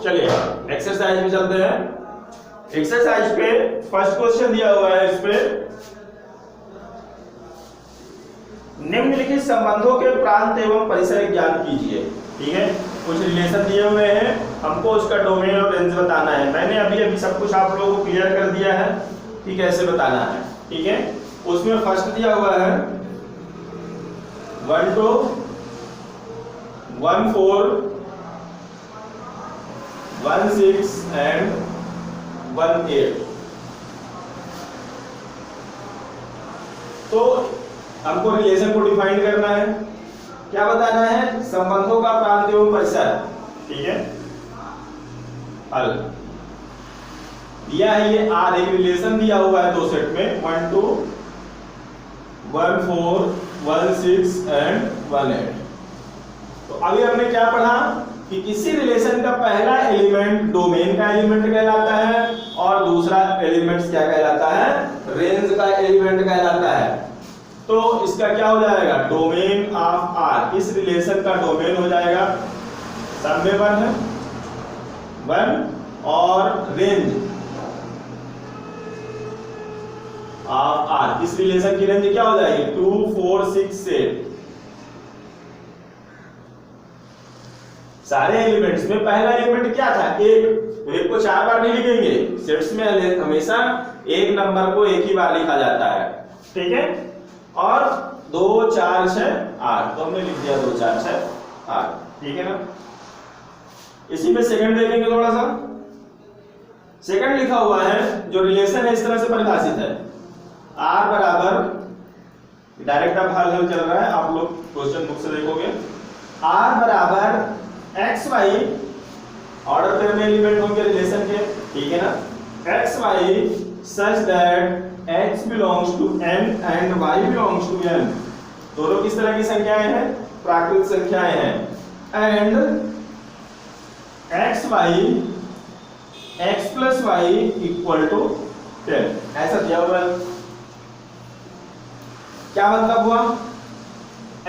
चलिए एक्सरसाइज में चलते हैं। एक्सरसाइज पे फर्स्ट क्वेश्चन दिया हुआ है, इस पे निम्नलिखित संबंधों के प्रांत एवं परिसर ज्ञात कीजिए। ठीक है, कुछ रिलेशन दिए हुए हैं, हमको उसका डोमेन और रेंज बताना है। मैंने अभी सब कुछ आप लोगों को क्लियर कर दिया है कि कैसे बताना है। ठीक है, उसमें फर्स्ट दिया हुआ है 1 2 1 4 1 6 and 1 8। तो हमको रिलेशन को डिफाइन करना है, क्या बताना है, संबंधों का प्रांत एवं परिसर। ठीक है, हल दिया है ये आर, एक रिलेशन दिया हुआ है दो सेट में 1 2 1 4 1 6 एंड 1 8। तो अभी हमने क्या पढ़ा कि किसी रिलेशन का पहला एलिमेंट डोमेन का एलिमेंट कहलाता है और दूसरा एलिमेंट क्या कहलाता है, रेंज का एलिमेंट कहलाता है। तो इसका क्या हो जाएगा, डोमेन ऑफ आर, इस रिलेशन का डोमेन हो जाएगा, सब में 1 है 1, और रेंज ऑफ आर, इस रिलेशन की रेंज क्या हो जाएगी 2 4 6 8। सारे एलिमेंट्स में पहला एलिमेंट क्या था, एक। तो एक को 4 बार नहीं लिखेंगे, सेट्स में हमेशा एक नंबर को एक ही बार लिखा जाता है। ठीक है, और 2 4 6 8, तो हमने लिख दिया 2 4 6 8। ठीक है ना, इसी में सेकंड देखेंगे थोड़ा सा। सेकंड लिखा हुआ है, जो रिलेशन है इस तरह से परिभाषित है, आर बराबर, डायरेक्ट अब हल चल रहा है, आप लोग क्वेश्चन बुक से देखोगे, आर बराबर एक्स वाई, ऑर्डर पेयर में एलिमेंट होंगे रिलेशन के। ठीक है ना, x y such that x belongs to n and y belongs to n। दोनों किस तरह की संख्याएं हैं, प्राकृत संख्याएं हैं। And x y x plus y equal to 10, ऐसा दिया हुआ है। क्या मतलब हुआ,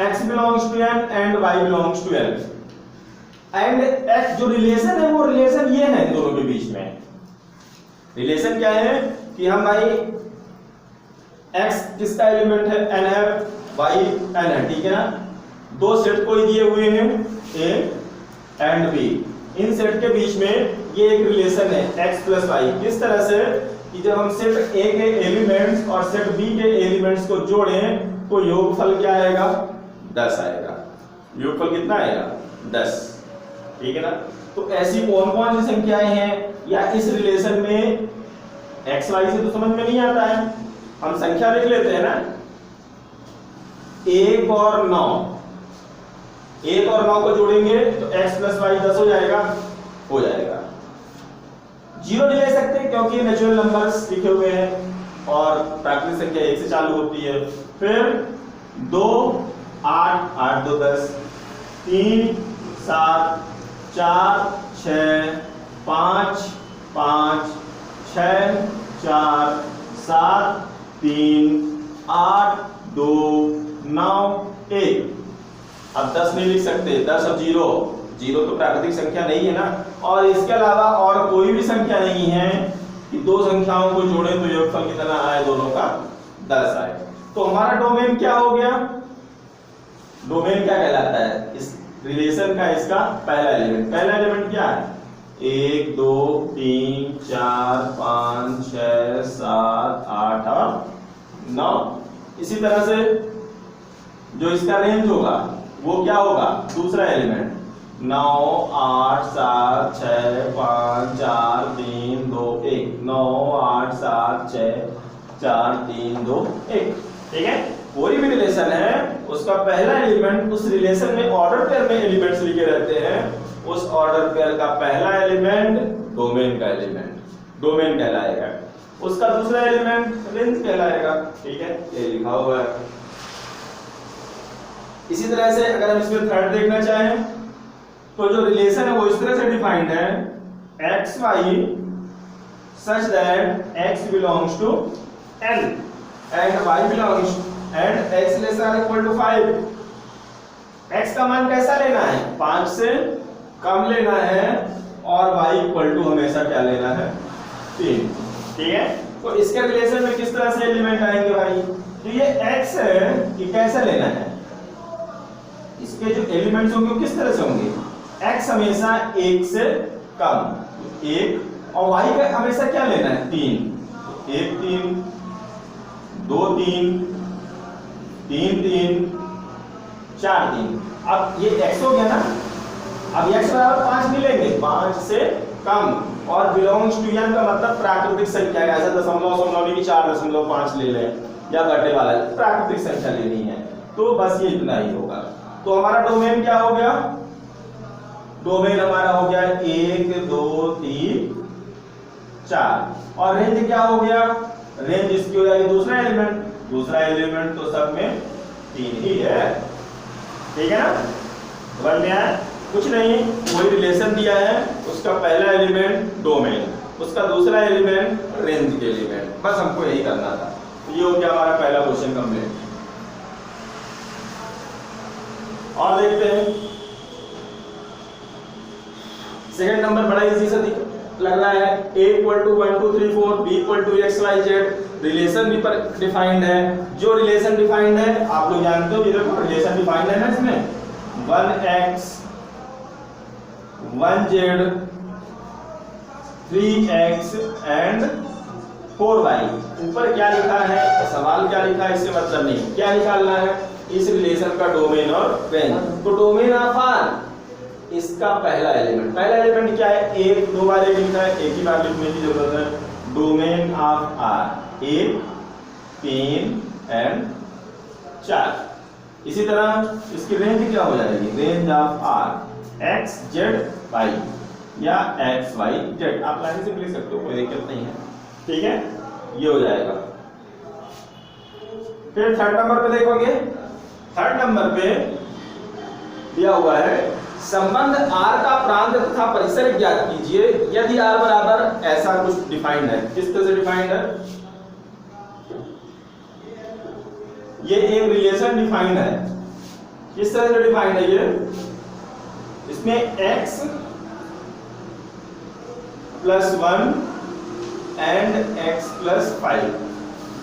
x belongs to n and y belongs to n। And x जो रिलेशन है वो रिलेशन ये है दोनों के बीच में। रिलेशन क्या है कि हम भाई x किसका एलिमेंट है, n है, y n है। ठीक है ना, दो सेट कोई दिए हुए हैं a and b, in set के बीच में ये एक रिलेशन है x प्लस y। किस तरह से कि जब हम सेट a के एलिमेंट्स और सेट b के एलिमेंट्स को जोड़ें तो योगफल क्या आएगा, 10 आएगा। योगफल कितना आएगा, 10। ठीक है ना, तो ऐसी कौन कौन सी संख्याएं हैं, या इस रिलेशन में x y से तो समझ में नहीं आता है, हम संख्या लिख लेते हैं ना, 1 और 9, 1 और 9 को जोड़ेंगे तो x प्लस वाई 10 हो जाएगा, हो जाएगा। 0 नहीं ले सकते क्योंकि नेचुरल नंबर्स लिखे हुए हैं और प्राकृतिक संख्या 1 से चालू होती है। फिर 2 8 8 2 10, 3 7 4 6 5 5 6 4 7 3 8 2 9 1। अब 10 नहीं लिख सकते, 10 अब 0, 0 तो प्राकृतिक संख्या नहीं है ना, और इसके अलावा और कोई भी संख्या नहीं है कि दो संख्याओं को जोड़े तो योगफल कितना आए, दोनों का 10 आए। तो हमारा डोमेन क्या हो गया, डोमेन क्या कहलाता है, इस रिलेशन का इसका पहला एलिमेंट। पहला एलिमेंट क्या है, 1 2 3 4 5 6 7 8 और 9। इसी तरह से जो इसका रेंज होगा वो क्या होगा, दूसरा एलिमेंट 9 8 7 6 5 4 3 2 1, 9 8 7 6 4 3 2 1। ठीक है, कोई भी रिलेशन है उसका पहला एलिमेंट उस रिलेशन में ऑर्डर पेयर में एलिमेंट्स लिखे रहते हैं, उस ऑर्डर पेयर का पहला एलिमेंट डोमेन का एलिमेंट, डोमेन कहलाएगा। उसका दूसरा एलिमेंट रेंज कहलाएगा। ठीक है, ये लिखा हुआ है। इसी तरह से अगर हम इसमें थर्ड देखना चाहें तो जो रिलेशन है वो इस तरह से डिफाइंड है, x y such that x belongs to n and y belongs and x less or equal to 5। x का मान कैसा लेना है, 5 से कम लेना है और y इक्वल टू हमेशा क्या लेना है 3। ठीक है, तो इसके रिलेशन में किस तरह से एलिमेंट आएंगे भाई, तो ये x है, ये कैसे लेना है, इसके जो एलिमेंट्स होंगे वो किस तरह से होंगे, x हमेशा 1 से कम 1 और y का हमेशा क्या लेना है 3, 1 3 2 3 3 3 4 3। अब ये x हो गया ना, अब x बराबर 5 मिलेंगे, 5 से कम और बिलोंग्स टू n का मतलब प्राकृतिक संख्या है, ऐसा दशमलव दशमलव नहीं कि 4.5 ले लें या घटने वाला है, प्राकृतिक संख्या लेनी है, तो बस ये इतना ही होगा। तो हमारा डोमेन क्या हो गया, डोमेन हमारा हो गया 1 2 3 4 और रेंज क्या हो गया, रेंज इसकी हो जाएगी दूसरा एलिमेंट तो सब में 3 ही है। ठीक है ना, समझ में आया, कुछ नहीं, कोई रिलेशन दिया है, उसका पहला एलिमेंट डोमेन, उसका दूसरा एलिमेंट रेंज के एलिमेंट, बस हमको यही करना था। तो ये हो गया हमारा पहला क्वेश्चन कंप्लीट। और देखते हैं सेकंड नंबर, बड़ा इजी सा लग रहा है, a equal to 1 2 3 4 b equal to x y z, relation भी डिफाइंड है। जो रिलेशन डिफाइंड है आप लोग जानते हो, ये देखो रिलेशन डिफाइंड है ना, इसमें 1x 1z 3x and 4y। ऊपर क्या लिखा है, सवाल क्या लिखा है इससे मतलब नहीं, क्या निकालना है, इस रिलेशन का डोमेन और रेंज। तो डोमेन ऑफ आर, इसका पहला एलिमेंट क्या है, एक, दो बार एक लिखा है, एक ही बार लिखने की जरूरत है। Domain of R 1 3 and 4। इसी तरह इसकी रेंज क्या हो जाएगी, range of R x z y या एक्स वाई जेड, आप लाइन से लिख सकते हो, कोई दिक्कत नहीं है। ठीक है, ये हो जाएगा। फिर थर्ड नंबर पे देखोगे, थर्ड नंबर पे दिया हुआ है संबंध R का प्रांत तथा परिसर ज्ञात कीजिए यदि R बराबर ऐसा कुछ डिफाइंड है। किस तरह से डिफाइंड है, ये एक रिलेशन डिफाइंड है, किस तरह से डिफाइंड है ये, इसमें x plus 1 and x plus 5,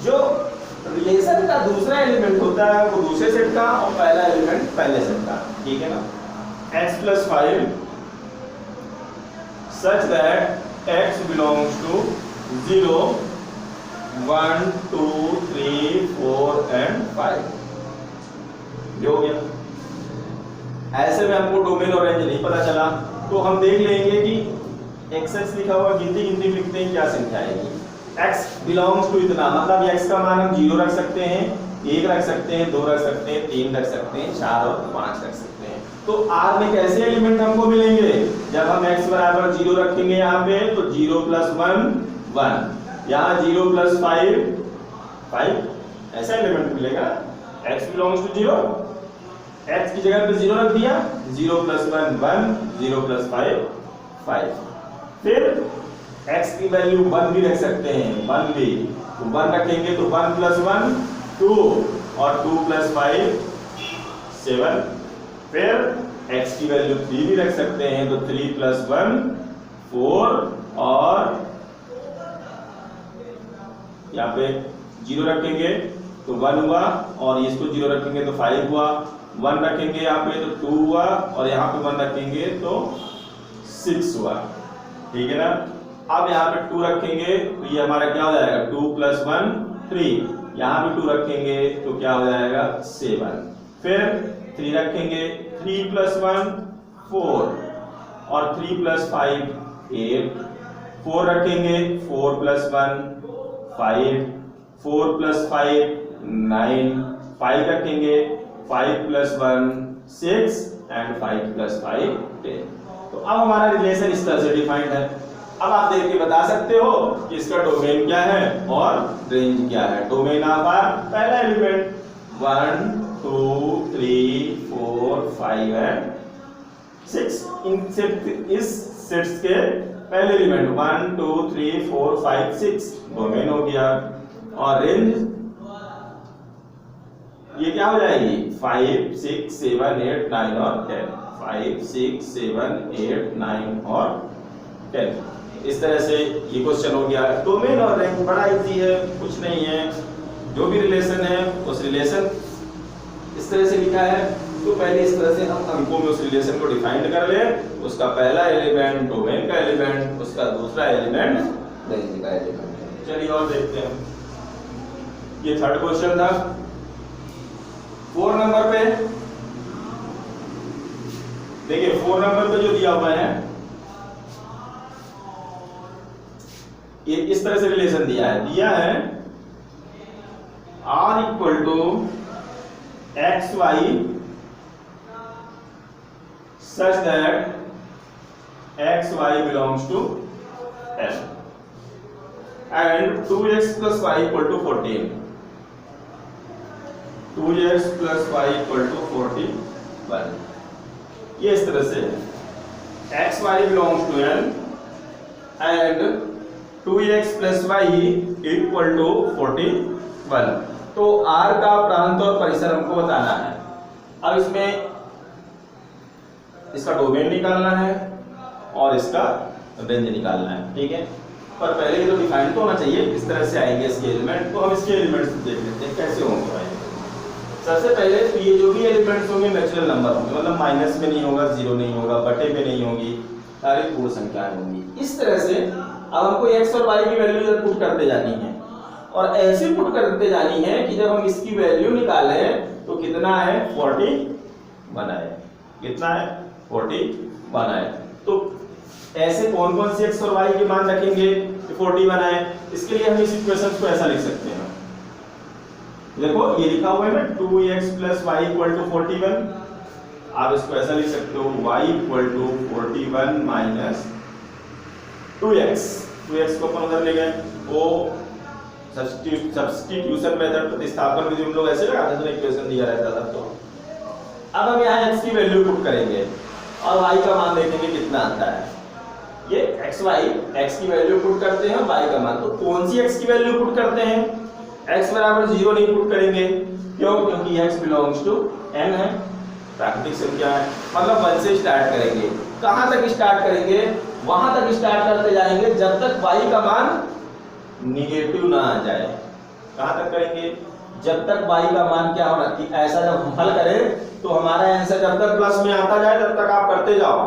जो रिलेशन का दूसरा एलिमेंट होता है वो दूसरे सेट का और पहला एलिमेंट पहले सेट का। ठीक है ना, x plus 5 such that x belongs to 0 1 2 3 4 and 5। ये हो गया। ऐसे में हमको डोमेन और रेंज नहीं पता चला तो हम देख लेंगे कि x लिखा हुआ गिनती लिखते हैं, क्या संख्या आएगी। x belongs to इतना, मतलब x का मान हम 0 रख सकते हैं, 1 रख सकते हैं, 2 रख सकते हैं, 3 रख सकते हैं, 4 और 5 रख सकते हैं। तो R में कैसे एलिमेंट हमको मिलेंगे, जब हम x बराबर 0 रखेंगे यहाँ पे तो 0 प्लस 1 1, यहाँ 0 प्लस 5 5, ऐसा एलिमेंट मिलेगा। x बिलोंग्स टू 0, x की जगह पे 0 रख दिया, 0 प्लस 1 1, 0 प्लस 5 5। फिर x की वैल्यू 1 भी रख सकते हैं, 1 भी, तो 1 रखेंगे तो 1 प्लस 1 2 और 2 प्लस 5 7। फिर x की वैल्यू 3 भी रख सकते हैं तो 3 प्लस 1 4 और यहाँ पे 0 रखेंगे तो 1 हुआ और इसको 0 रखेंगे तो 5 हुआ, 1 रखेंगे यहाँ पे तो 2 हुआ और यहाँ पे 1 रखेंगे तो 6 हुआ। ठीक है ना, अब यहाँ पे 2 रखेंगे तो ये हमारा क्या हो जाएगा, 2 प्लस 1 3, यहाँ पे 2 रखेंगे तो क्या हो जाएगा 7। फिर 3 रखेंगे, 3 प्लस 1 4 और 3 प्लस 5 8, 4 रखेंगे, 4 प्लस 1 5, 4 प्लस 5 9, 5 रखेंगे, 5 प्लस 1 6 एंड 5 प्लस 5 10। तो अब हमारा रिलेशन इस तरह से डिफाइंड है। अब आप देख के बता सकते हो कि इसका डोमेन क्या है और रेंज क्या है। डोमेन ऑफ आर पहला एलिमेंट 1 2 3 4 5 एंड 6, इन सेट, इस सेट्स के पहले एलिमेंट 1 2 3 4 5 6 डोमेन हो गया। और रेंज ये क्या हो जाएगी 5 6 7 8 9 और 10, 5 6 7 8 9 और 10। इस तरह से ये क्वेश्चन हो गया। डोमेन और रैंक बड़ा इजी है, कुछ नहीं है, जो भी रिलेशन है उस रिलेशन इस तरह से लिखा है तो पहले इस तरह से हम अंकों में उस रिलेशन को डिफाइन कर ले। उसका पहला एलिमेंट डोमेन का एलिमेंट, उसका दूसरा एलिमेंट रेंज का एलिमेंट। चलिए और देखते हैं। ये थर्ड क्वेश्चन था। 4 नंबर पे देखिए, 4 नंबर पे जो दिया हुआ है ये इस तरह से रिलेशन दिया है R equal to x y such that x y belongs to L and 2x plus y equal to 14। 2x plus y equal to 41। ये इस तरह से x y belongs to L and 2x plus y equal to 41। तो R का प्रांत और परिसर हमको बताना है। अब इसमें इसका डोमेन निकालना है और इसका रेंज निकालना है, ठीक है। पर पहले ये तो डिफाइन तो होना चाहिए किस तरह से आएंगे इसके एलिमेंट। तो हम इसके एलिमेंट्स देख लेते हैं कैसे होंगे भाई। सबसे पहले ये जो भी एलिमेंट्स होंगे नेचुरल नंबर होंगे, मतलब माइनस में नहीं होगा, जीरो नहीं होगा, बटे में नहीं होगी, सारी पूर्ण संख्याएं होंगी। इस तरह से अब हमको x और y की वैल्यू इधर पुट करते जानी है और ऐसे पुट करते जानी है कि जब हम इसकी वैल्यू निकालें तो कितना है 41 आए। कितना है 41 आए। तो ऐसे कौन कौन से x और y के मान रखेंगे कि 41 आए। इसके लिए हम इस इक्वेशन को ऐसा लिख सकते हैं। देखो ये लिखा हुआ है ना 2x plus y equal to 41। आप इसको ऐसा लिख सकते हो y equal to 41 minus 2x। 2x को अपन उधर ले गए, वो सब्स्टिट्यूशन मेथड प्रतिस्थापन विधि हम लोग ऐसे लगाते थे, इक्वेशन दिया रहता था। तो अब हम यहाँ x की वैल्यू पुट करेंगे और y का मान देखेंगे कितना आता है। ये x की वैल्यू पुट करते हैं, y का मान। तो कौन सी x की वैल्यू पुट करते हैं? x बराबर 0 नहीं पुट करेंगे। क्यों? क्योंकि x बिलोंग्स टू n है, प्राकृतिक संख्या है। मतलब 1 से स्टार्ट करेंगे। कहां तक स्टार्ट करेंगे? वहां तक स्टार्ट करते जाएंगे जब तक y का मान निगेटिव ना आ जाए। कहां तक करेंगे? जब तक y का मान क्या होना कि ऐसा जब हम हल करें तो हमारा आंसर जब तक प्लस में आता जाए तब तक आप करते जाओ,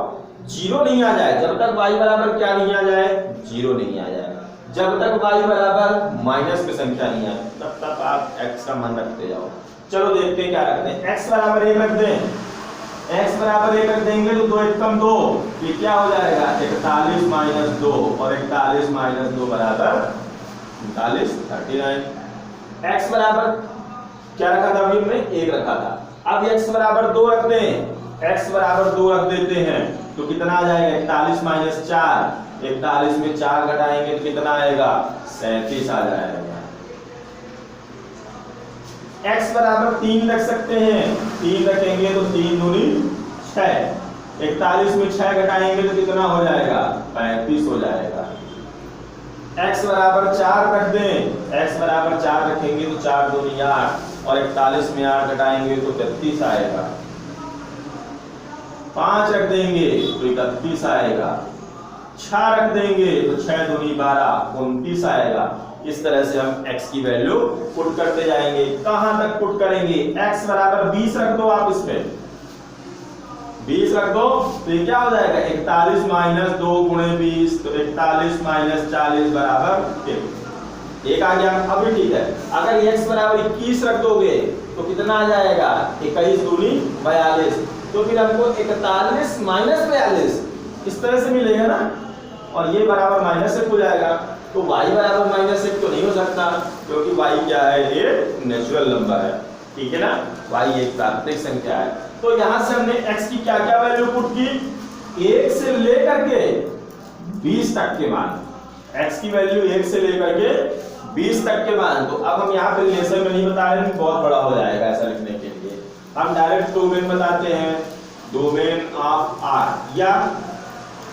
जीरो नहीं आ जाए। जब तक y बराबर क्या नहीं आ जाए? जीरो नहीं आ जाए। जब तक y बराबर माइनस की संख्या नहीं आए तब तक आप x का मान रखते जाओ। चलो देखते हैं क्या रखते हैं। x बराबर 1 रख दें। x बराबर 1 रख देंगे तो 2 एकम 2, ये क्या हो जाएगा 41 माइनस 2 और 41 माइनस 2 बराबर 39, 39। x बराबर क्या रखा था अभी हमने? 1 रखा था। अब x बराबर 2 रख दें। x बराबर 2 रख देते हैं तो कितना आ जाएगा 41 माइनस 4। 41 में 4 घटाएंगे तो कितना आएगा 37 आ जाएगा। x बराबर 3 रख सकते हैं। 3 रखेंगे तो 3 दूनी 6। 41 में 6 घटाएंगे तो कितना हो जाएगा 35 हो जाएगा। x बराबर 4 रख दें। x बराबर 4 रखेंगे तो 4 दूनी 8 और 41 में 8 घटाएंगे तो 33 आएगा। 5 रख देंगे तो 31 आएगा। 6 रख देंगे तो 6 दूनी 12, 29 आएगा। इस तरह से हम x की वैल्यू पुट करते जाएंगे। कहां तक पुट करेंगे? x बराबर 20 रख दो आप, इसमें 20 रख दो तो ये क्या हो जाएगा 41 माइनस 2 गुणे 20, तो 41 माइनस 40 बराबर 1 आ गया। अभी ठीक है, अगर x बराबर 21 रख दोगे तो कितना आ जाएगा 21 दूनी 42, तो फिर हमको 41 माइनस 42 इस तरह से मिलेगा ना, और ये बराबर माइनस 1 हो जाएगा। तो y बराबर माइनस 1 तो नहीं हो सकता क्योंकि y क्या है? ये नेचुरल नंबर है, ठीक है ना। y एक प्राकृतिक संख्या है। तो यहां से हमने x की क्या क्या वैल्यू पुट की? 1 से लेकर के 20 तक के मान। x की वैल्यू 1 से लेकर के 20 तक के मान। तो अब हम यहाँ पे रिलेशन में नहीं बता रहे हैं, बहुत बड़ा हो जाएगा ऐसा लिखने के लिए। हम डायरेक्ट डोमेन बताते हैं, डोमेन ऑफ R, या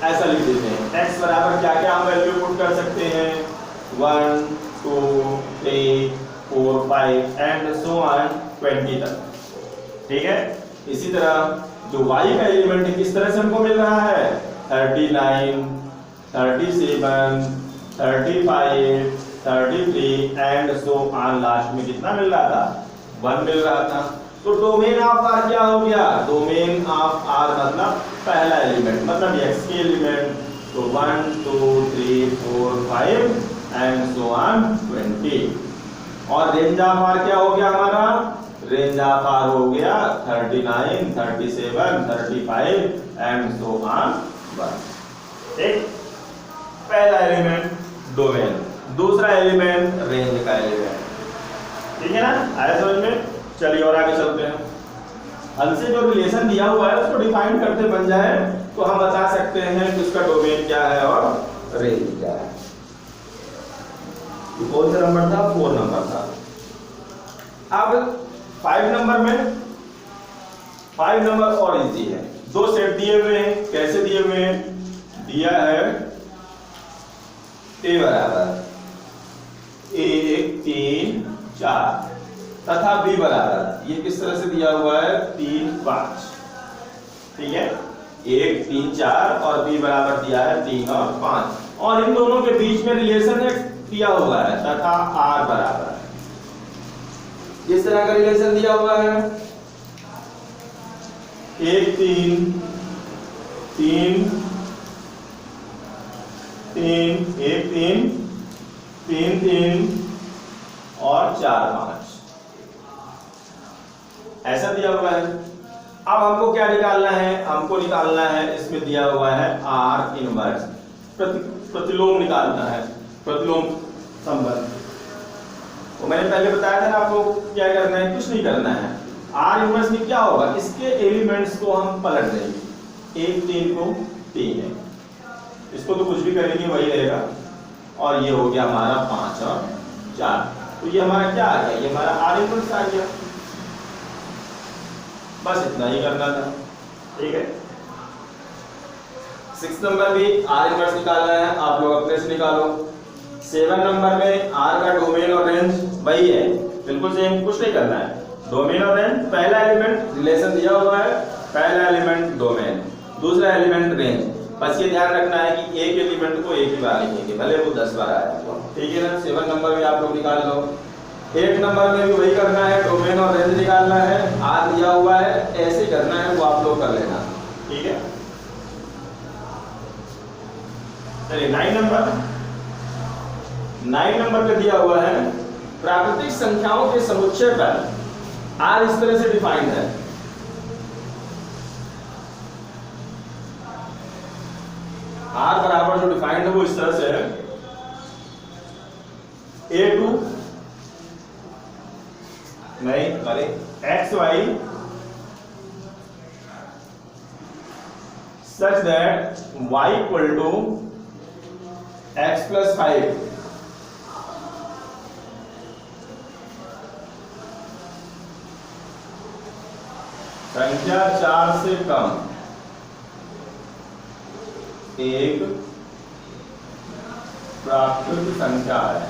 ऐसा लिख देते हैं x बराबर क्या क्या हम वैल्यू पुट कर सकते हैं 1 2 3 4 5 एंड सो ऑन 20 तक, ठीक है। इसी तरह जो y का एलिमेंट है किस तरह से हमको मिल रहा है 39 37, 35, 33 एंड सो ऑन। लास्ट में कितना मिल रहा था? 1 मिल रहा था। तो डोमेन ऑफ आर क्या हो गया? डोमेन ऑफ आर मतलब पहला एलिमेंट, मतलब एक्स के एलिमेंट। तो 1 2 3 4 5 एंड सो ऑन 20। और रेंज ऑफ आर क्या हो गया हमारा? रेंज ऑफ आर हो गया 39, 37, 35 एंड सो ऑन 1। एक पहला एलिमेंट डोमेन, दूसरा एलिमेंट रेंज का एलिमेंट। ठीक है ना? आया समझ में? चलिए और आगे चलते हैं। हल से जो रिलेशन दिया हुआ है उसको डिफाइन करते बन जाए तो हम बता सकते हैं कि उसका डोमेन क्या है और रेंज क्या है। तो कौन सा नंबर था? 4 नंबर था। अब 5 नंबर में 5 नंबर और इजी है। दो सेट दिए हुए हैं। कैसे दिए हुए हैं? दिया है ए बराबर 1 3 4 तथा बी बराबर, ये किस तरह से दिया हुआ है? 3 5। ठीक है, 1 3 4 और बी बराबर दिया है 3 और 5। और इन दोनों के बीच में रिलेशन दिया हुआ है तथा आर बराबर। इस तरह का रिलेशन दिया हुआ है 1 3 3 3 1 3 3 3 और 4 5 ऐसा दिया हुआ है। अब हमको क्या निकालना है? हमको निकालना है, इसमें दिया हुआ है आर इनवर्स, प्रतिलोम निकालना है, प्रतिलोम संबंध। तो मैंने पहले बताया था ना आपको क्या करना है, कुछ नहीं करना है। आर इनवर्स में क्या होगा? इसके एलिमेंट्स को हम पलट देंगे। 1 3 को 3 है, इसको तो कुछ भी करेंगे वही रहेगा। और ये हो गया हमारा 5 और 4। तो ये हमारा क्या आ गया? ये हमारा आर इनवर्स आ गया। बस इतना ही करना था। ठीक है, 6 नंबर भी आर इनवर्स निकालना है, आप लोग अपने से निकालो। 7 नंबर में आर का डोमेन और रेंज वही है, बिल्कुल सेम, कुछ नहीं करना है। डोमेन और रेंज, पहला एलिमेंट रिलेशन दिया हुआ है, पहला एलिमेंट डोमेन, दूसरा एलिमेंट रेंज। बस ये ध्यान रखना है कि एक एलिमेंट को एक ही बार लिखेंगे, भले वो 10 बार आए। ठीक है ना? 7 नंबर में आप लोग निकाल लो। 8 नंबर में भी वही करना है, डोमेन और रेंज निकालना है, आर दिया हुआ है, ऐसे करना है, वो आप लोग कर लेना। ठीक है, चलिए 9 नंबर पे दिया हुआ है प्राकृतिक संख्याओं के समुच्चय पर आर इस तरह से डिफाइंड है। आर बराबर जो डिफाइंड है वो इस तरह से है, A2 नहीं अरे x y such that y equal to x plus 5 संख्या 4 से कम एक प्राकृतिक संख्या है।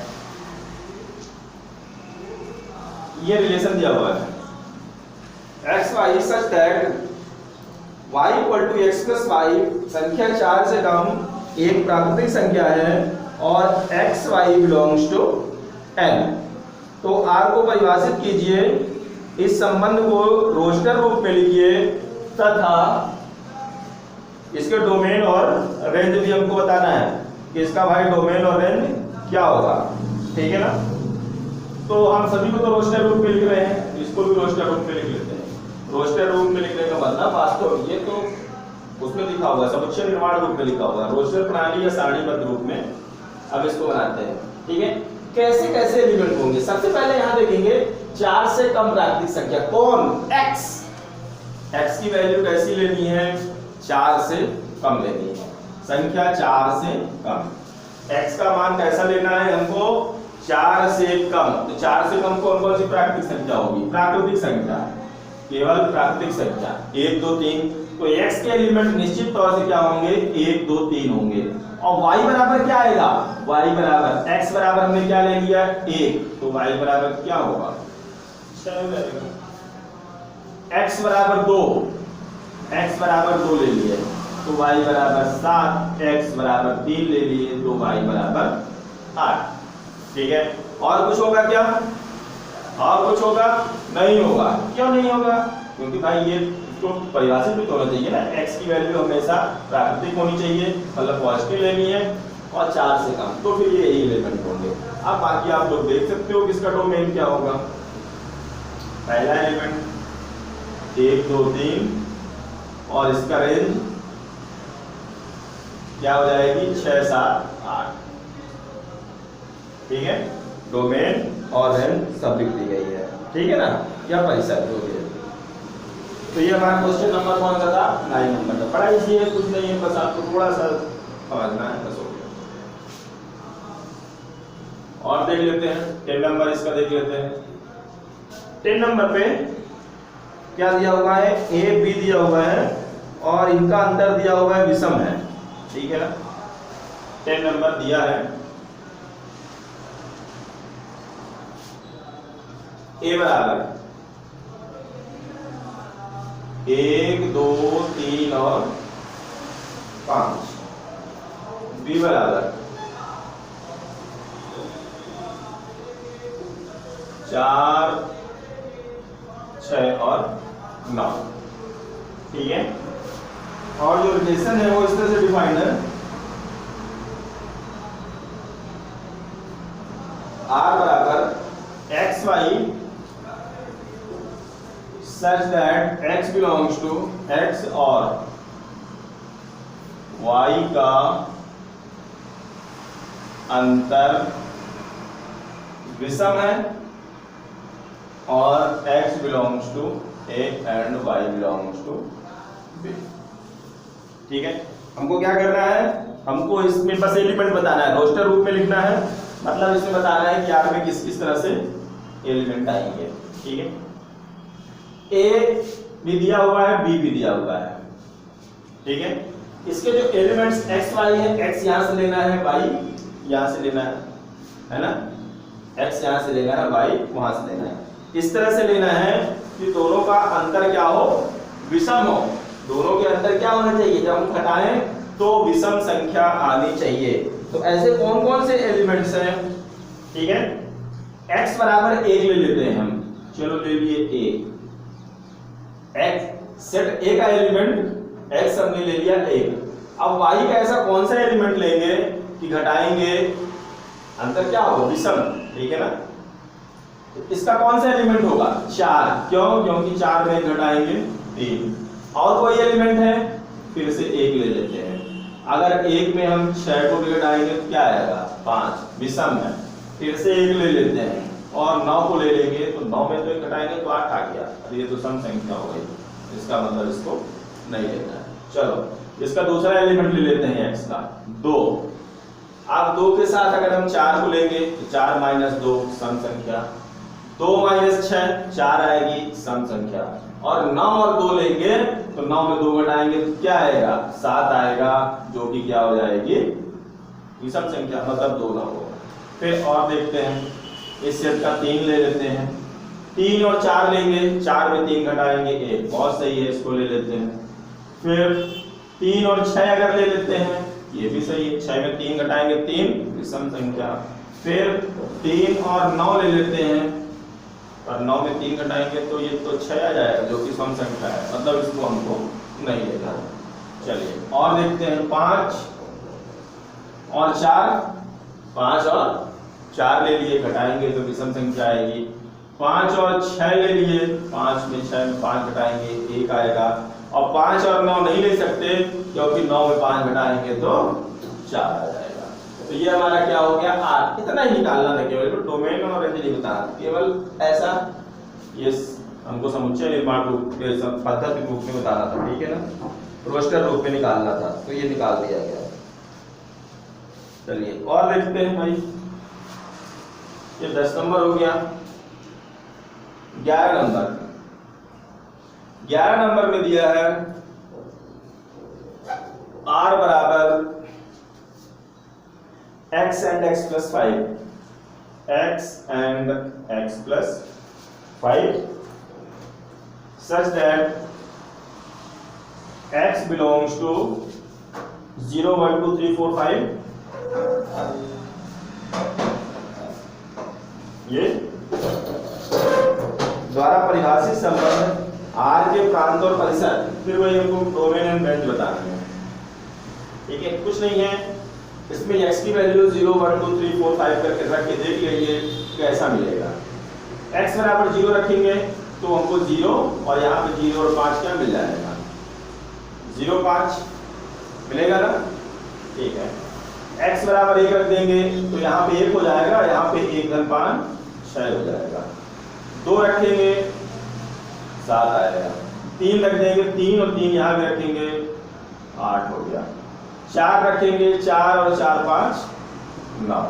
ये रिलेशन दिया हुआ है x y such that y equal to x plus 5, संख्या 4 से कम एक प्राकृतिक संख्या है और x y belongs to n। तो r को परिभाषित कीजिए, इस संबंध को रोस्टर रूप में लिखिए तथा इसके डोमेन और रेंज भी हमको बताना है कि इसका भाई डोमेन और रेंज क्या होगा। ठीक है ना? तो हम सभी को तो रोस्टर रूप में लिख रहे हैं, इसको भी रोस्टर रूप में लिख लेते हैं। रोस्टर रूप में लिखने का मतलब वास्तव ये तो उसमें लिखा हुआ है, समुच्चय निर्माण रूप में लिखा हुआ है, रोस्टर प्रणाली या सारणीबद्ध रूप में अब इसको बनाते हैं। ठीक है, कैसे कैसे एलिमेंट होंगे? सबसे पहले यहाँ देखेंगे 4 से कम प्राकृतिक संख्या कौन? x। x की वैल्यू कैसी लेनी है? 4 से कम लेनी है, संख्या 4 से कम। x का मान कैसा लेना है हमको? 4 से कम। तो 4 से कम कौन कौन सी प्राकृतिक संख्या होगी? प्राकृतिक संख्या, केवल प्राकृतिक संख्या 1 2 3। तो x के एलिमेंट निश्चित तौर से क्या होंगे? 1 2 3 होंगे। और y बराबर क्या आएगा? y बराबर x बराबर हमने क्या ले लिया? 1, तो y बराबर क्या होगा? x बराबर 2, x बराबर 2 ले लिया, तो तो y बराबर 7, x बराबर 3 ले लिए तो y बराबर 8। ठीक है, और कुछ होगा क्या? और कुछ होगा? नहीं होगा। क्यों नहीं होगा? क्योंकि भाई ये तो परिभाषित भी तो होना चाहिए ना, x की वैल्यू हमेशा प्राकृतिक होनी चाहिए, मतलब पॉजिटिव लेनी है और 4 से कम, तो फिर ये यही एलिमेंट होंगे। अब बाकी आप लोग देख सकते हो कि इसका डोमेन क्या होगा। पहला एलिमेंट 1 2 3 और इसका रेंज क्या हो जाएगी? 6 7 8। ठीक है, डोमेन और रेंज सब लिख दी गई है। ठीक है ना, क्या परिसर हो गया। तो ये हमारा क्वेश्चन नंबर कौन सा था? 9 नंबर का। पढ़ा इसी कुछ नहीं है, बस आपको थोड़ा सा समझना है, बस हो गया। और देख लेते हैं 10 नंबर, इसका देख लेते हैं। 10 नंबर पे क्या दिया हुआ है? ए बी दिया हुआ है और इनका अंतर दिया हुआ है विषम है। ठीक है ना, 10 नंबर दिया है। ए बराबर 1 2 3 और 5, बी बराबर 4 6 और 9। ठीक है, और जो रिलेशन है वो इस तरह से डिफाइंड है, R बराबर x y such that x belongs to x और y का अंतर विषम है और x belongs to a and y belongs to b। ठीक है, हमको क्या करना है? हमको इसमें बस एलिमेंट बताना है, रोस्टर रूप में लिखना है, मतलब इसमें बताना है कि आर में किस किस तरह से एलिमेंट आएंगे। ठीक है, ए भी दिया हुआ है, बी भी दिया हुआ है। ठीक है, इसके जो एलिमेंट्स एक्स वाई है, एक्स यहां से लेना है, वाई यहां से लेना है ना, एक्स यहां से लेना है, वाई वहां से लेना है। इस तरह से लेना है कि दोनों का अंतर क्या हो? विषम हो। दोनों के अंतर क्या होना चाहिए? जब हम घटाएं तो विषम संख्या आनी चाहिए। तो ऐसे कौन कौन से एलिमेंट्स हैं? ठीक है, x बराबर 1 ले लेते हैं हम, चलो ले लिए 1, x सेट a का एलिमेंट x हमने ले लिया 1। अब y का ऐसा कौन सा एलिमेंट लेंगे कि घटाएंगे अंतर क्या होगा? विषम। ठीक है ना, तो इसका कौन सा एलिमेंट होगा? 4। क्यों? क्योंकि 4 में घटाएंगे 3। और कोई एलिमेंट है? फिर से 1 ले लेते हैं। अगर 1 में हम 6 को भी घटाएंगे तो क्या आएगा? 5, विषम है। फिर से 1 ले लेते हैं और 9 को ले लेंगे तो 9 में तो 1 घटाएंगे तो 8 आ गया, तो ये तो सम संख्या हो गई, इसका मतलब इसको नहीं लेना है। चलो इसका दूसरा एलिमेंट ले लेते हैं x का 2। अब 2 के साथ अगर हम 4 को लेंगे तो 4 माइनस 2 सम संख्या, 2 माइनस 6 4 आएगी सम संख्या, और 9 और 2 लेंगे तो 9 में 2 घटाएंगे तो क्या आएगा? 7 आएगा, जो कि क्या हो जाएगी? विषम संख्या, मतलब 2 ना होगा। फिर और देखते हैं, इस सेट का 3 ले लेते हैं, 3 और 4 लेंगे, 4 में 3 घटाएंगे 1, बहुत सही है, इसको ले लेते हैं। फिर 3 और 6 अगर ले लेते हैं, ये भी सही है, 6 में 3 घटाएंगे 3, विषम संख्या। फिर 3 और 9 ले लेते हैं और 9 में 3 घटाएंगे तो ये तो 6 आ जाएगा, जो कि सम संख्या है, मतलब इसको हमको नहीं लेना। चलिए और देखते हैं, 5 और 4, 5 और 4 ले लिए, घटाएंगे तो विषम संख्या आएगी। 5 और 6 ले लिए, 5 में 6 में 5 घटाएंगे 1 आएगा, और 5 और 9 नहीं ले सकते क्योंकि 9 में 5 घटाएंगे तो 4 आ जाएगा। तो ये हमारा क्या हो गया? R। इतना ही निकालना था, केवल डोमेन और रेंज नहीं बताना, केवल ऐसा ये हमको समुच्चय निर्माण रूप के पद्धति रूप में बताना था। ठीक है ना, रोस्टर रूप में निकालना था, तो ये निकाल दिया गया। चलिए और देखते हैं भाई, ये 10 नंबर हो गया। 11 नंबर, 11 नंबर में दिया है R बराबर x and x plus 5, x and x plus 5 such that x belongs to 0 1 2 3 4 5 ये द्वारा परिभाषित संबंध R के प्रांत और परिसर, फिर वही हमको डोमेन एंड रेंज बताना है। ठीक है, कुछ नहीं है इसमें, x की वैल्यू 0 1 2 3 4 5 करके रख के देख लीजिए कैसा मिलेगा। x बराबर 0 रखेंगे तो हमको 0 और यहाँ पे 0 और 5 क्या मिल जाएगा, 0 5 मिलेगा ना। ठीक है, x बराबर 1 रख देंगे तो यहाँ पे 1 हो जाएगा, यहाँ पे 1 धन 5 6 हो जाएगा। 2 रखेंगे 7 आएगा। 3 रख देंगे, 3 और 3 यहाँ भी रखेंगे 8 हो गया। 4 रखेंगे, 4 और 4 5 9।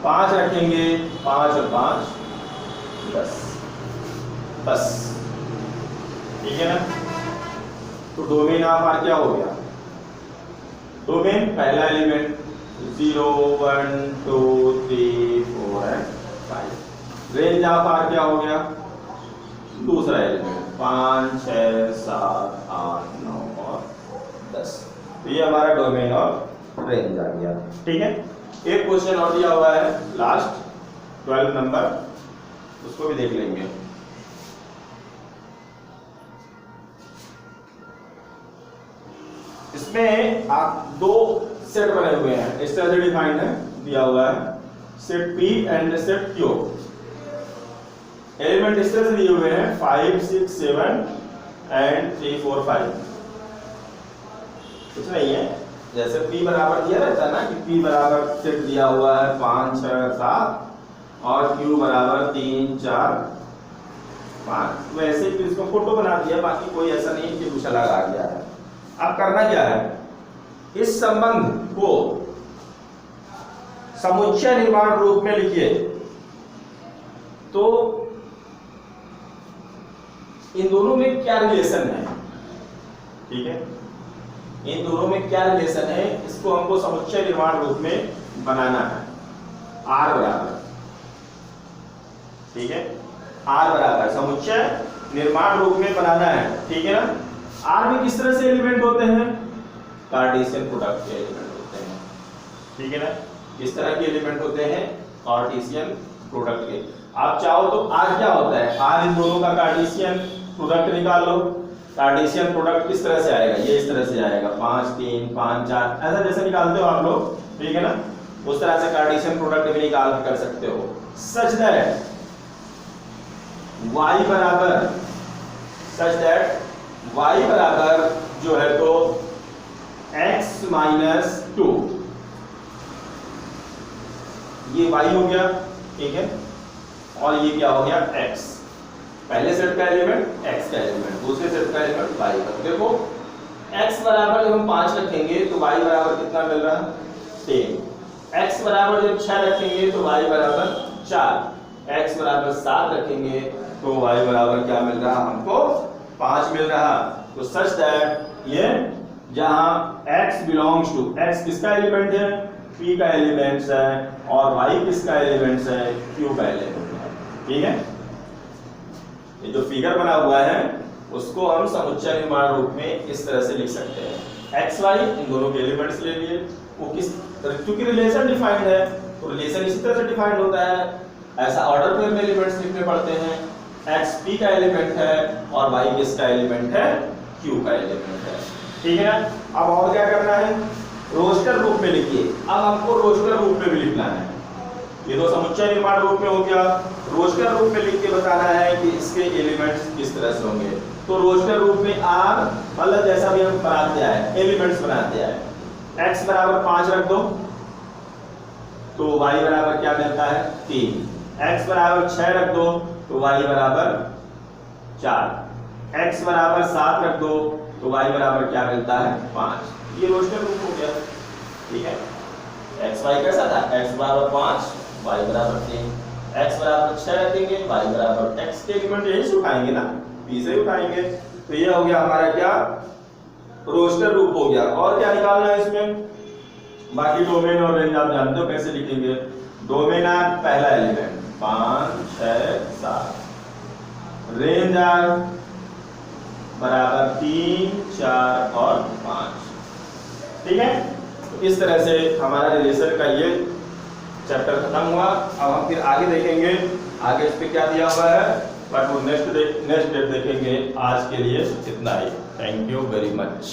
5 रखेंगे, 5 और 5 10। बस ठीक है ना। तो डोमेन ऑफ आर क्या हो गया, डोमेन पहला element 0 1 2 3 4 and 5। Range of R क्या हो गया, दूसरा एलिमेंट 5 6 7 8 9 और 10। तो ये हमारा डोमेन और रेंज आ गया। ठीक है, एक क्वेश्चन और दिया हुआ है लास्ट 12 नंबर, उसको भी देख लेंगे। इसमें आप दो सेट बने हुए हैं, इस तरह से डिफाइंड है, दिया हुआ है set P and set Q। Element इस तरह से दिए हुए हैं 5 6 7 एंड 3 4 5। कुछ नहीं है, जैसे P बराबर दिया रहता है ना कि P बराबर सेट दिया हुआ है 5 6 7 और Q बराबर 3 4 5, वैसे ही इसको फोटो बना दिया, बाकी कोई ऐसा नहीं कि कुछ अलग आ गया है। अब करना क्या है, इस संबंध को समुच्चय निर्माण रूप में लिखिए। तो इन दोनों में क्या रिलेशन है, ठीक है, इन दोनों में क्या रिलेशन है, इसको हमको समुच्चय निर्माण रूप में बनाना है। R बराबर, ठीक है, R बराबर समुच्चय निर्माण रूप में बनाना है। ठीक है ना। R में किस तरह से एलिमेंट होते हैं, कार्टेशियन प्रोडक्ट के एलिमेंट होते हैं। ठीक है ना, किस तरह के एलिमेंट होते हैं, कार्टेशियन प्रोडक्ट के। आप चाहो तो R क्या होता है, R इन दोनों का कार्टेशियन प्रोडक्ट निकाल लो। कार्टेशियन प्रोडक्ट किस तरह से आएगा, ये इस तरह से आएगा 5 3 5 4, ऐसा जैसे निकालते हो आप लोग, ठीक है ना, उस तरह से कार्टेशियन प्रोडक्ट भी निकाल कर सकते हो। सच दैट y बराबर, सच दैट y बराबर जो है तो x माइनस 2, ये y हो गया, ठीक है, और ये क्या हो गया x। पहले सेट का एलिमेंट x का एलिमेंट, दूसरे सेट का एलिमेंट y का। देखो x बराबर जब हम 5 रखेंगे तो y बराबर कितना मिल रहा है 3। x बराबर जब 6 रखेंगे तो y बराबर 4। x बराबर 7 रखेंगे तो y बराबर क्या मिल रहा हमको 5 मिल रहा। तो सच दैट ये जहां x बिलोंग्स टू, x किसका एलिमेंट है, p का एलिमेंट्स है, और y किसका एलिमेंट्स है, q का एलिमेंट है। ठीक है, ये जो फिगर बना हुआ है उसको हम समुच्चय निर्माण रूप में इस तरह से लिख सकते हैं। x y इन दोनों के एलिमेंट्स ले लिए, वो किस, क्योंकि रिलेशन डिफाइंड है तो रिलेशन इसी तरह से डिफाइंड होता है, ऐसा ऑर्डर पे में एलिमेंट्स लिखने पड़ते हैं। x p का एलिमेंट है और y किसका एलिमेंट है, q का एलिमेंट है। ठीक है ना। अब और क्या करना है, रोस्टर रूप में लिखिए। अब हमको रोस्टर रूप में भी लिखना है, ये तो समुच्चय निर्माण रूप में हो गया, रोस्टर रूप में लिख के बताना है कि इसके एलिमेंट्स किस तरह से होंगे। तो रोस्टर रूप में r मतलब जैसा भी हम बनाते आए एलिमेंट्स बनाते आए, x बराबर 5 रख दो तो y बराबर क्या मिलता है 3। x बराबर 6 रख दो तो y बराबर 4। x बराबर 7 रख दो तो y बराबर क्या मिलता है 5। ये रोस्टर रूप हो गया। ठीक है, x y कैसा था, x बराबर 5 y बराबर 3, x बराबर 6 रखेंगे y बराबर x के एलिमेंट यही से उठाएंगे ना, p से उठाएंगे। तो ये हो गया हमारा क्या, रोस्टर रूप हो गया। और क्या निकालना है इसमें, बाकी डोमेन और रेंज आप जानते हो कैसे लिखेंगे। डोमेन आर पहला एलिमेंट 5 6 7, रेंज आर बराबर 3 4 और 5। ठीक है, तो इस तरह से हमारा रिलेशन का ये चैप्टर खत्म हुआ। अब हम फिर आगे देखेंगे, आगे इस पे क्या दिया हुआ है, बट वो नेक्स्ट डेट देखेंगे। आज के लिए इतना ही। Thank you very much.